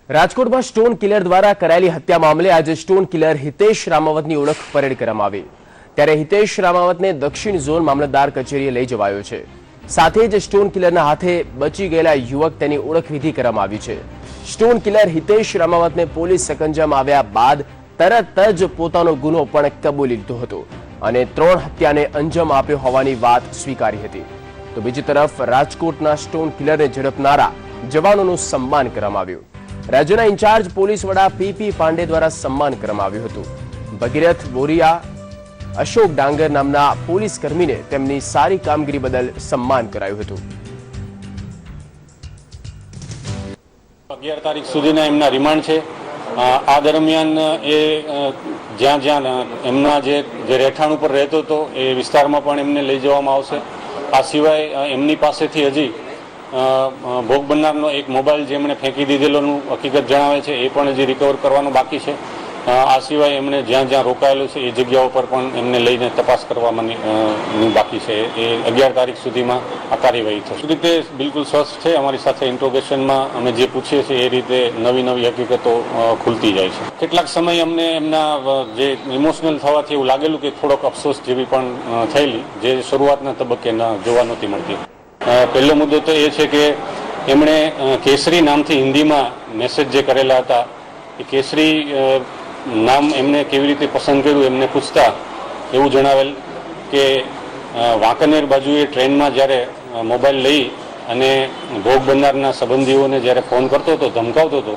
રાજકોટમાં stone killer દ્વારા કરાયેલી હત્યા મામલે આજે સ્ટોન કિલર હિતેશ રામાવતની ઓળખ પરેડ કરવામાં આવી। ત્યારે હિતેશ રામાવતને દક્ષિણ ઝોન મામલતદાર કચેરીએ લઈ જવાયો છે। સાથે જ સ્ટોન કિલરના હાથે બચી ગયેલા યુવક તેની ઓળખ વિધિ કરવામાં આવી છે। સ્ટોન કિલર હિતેશ રામાવતને પોલીસ સકંજામાં આવ્યા બાદ તરત જ પોતાનો ગુનો પણ કબૂલી લીધો હતો અને 3 હત્યાને અંજામ આપ્યો હોવાની વાત સ્વીકારી હતી। તો બીજી તરફ રાજકોટના સ્ટોન કિલરને ઝડપનારા જવાનોનું સન્માન કરવામાં આવ્યું। રાજ્યના ઇન્ચાર્જ પોલીસ વડા પીપી પાંડે દ્વારા સન્માન કરવામાં આવ્યું હતું। ભગીરથ બોરિયા, અશોક ડાંગર નામના પોલીસ કર્મીને તેમની સારી કામગીરી બદલ સન્માન કરાયું હતું। 11 તારીખ સુધીના એમના રિમાન્ડ છે। આ દરમિયાન એ જ્યાં એમના જે રહેઠાણ ઉપર રહેતો હતો એ વિસ્તારમાં પણ એમને લઈ જવામાં આવશે। આ સિવાય એમની પાસેથી હજી ભોગ બનનારનો એક મોબાઈલ જે એમણે ફેંકી દીધેલોનું હકીકત જણાવે છે એ પણ હજી રિકવર કરવાનું બાકી છે। આ સિવાય એમણે જ્યાં રોકાયેલું છે એ જગ્યાઓ પર પણ એમને લઈને તપાસ કરવામાં બાકી છે। એ 11 તારીખ સુધીમાં આ કાર્યવાહી થશે। એ રીતે બિલકુલ સ્વસ્થ છે। અમારી સાથે ઇન્ટ્રોગેશનમાં અમે જે પૂછીએ છીએ એ રીતે નવી હકીકતો ખુલતી જાય છે। કેટલાક સમય અમને એમના જે ઇમોશનલ થવાથી એવું લાગેલું કે થોડોક અફસોસ જેવી પણ થયેલી, જે શરૂઆતના તબક્કે જોવા નહોતી મળતી। પહેલો મુદ્દો તો એ છે કે એમણે કેસરી નામથી હિન્દીમાં મેસેજ જે કરેલા હતા એ કેસરી નામ એમને કેવી રીતે પસંદ કર્યું એમને પૂછતા એવું જણાવેલ કે વાંકાનેર બાજુએ ટ્રેનમાં જ્યારે મોબાઈલ લઈ અને ભોગ બનનારના સંબંધીઓને જ્યારે ફોન કરતો હતો, ધમકાવતો હતો,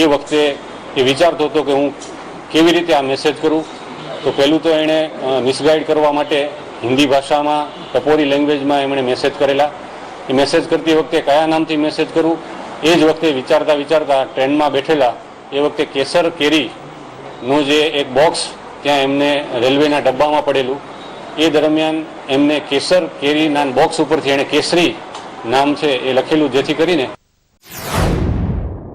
એ વખતે એ વિચારતો હતો કે હું કેવી રીતે આ મેસેજ કરું। તો પહેલું તો એણે મિસગાઈડ કરવા માટે હિન્દી ભાષામાં ટપોરી લેંગ્વેજમાં એમણે મેસેજ કરેલા। એ મેસેજ કરતી વખતે કયા નામથી મેસેજ કરવું એ જ વખતે વિચારતા ટ્રેનમાં બેઠેલા એ વખતે કેસર કેરીનું જે એક બોક્સ ત્યાં એમને રેલવેના ડબ્બામાં પડેલું, એ દરમિયાન એમને કેસર કેરીના બોક્સ ઉપરથી એણે કેસરી નામ છે એ લખેલું, જેથી કરીને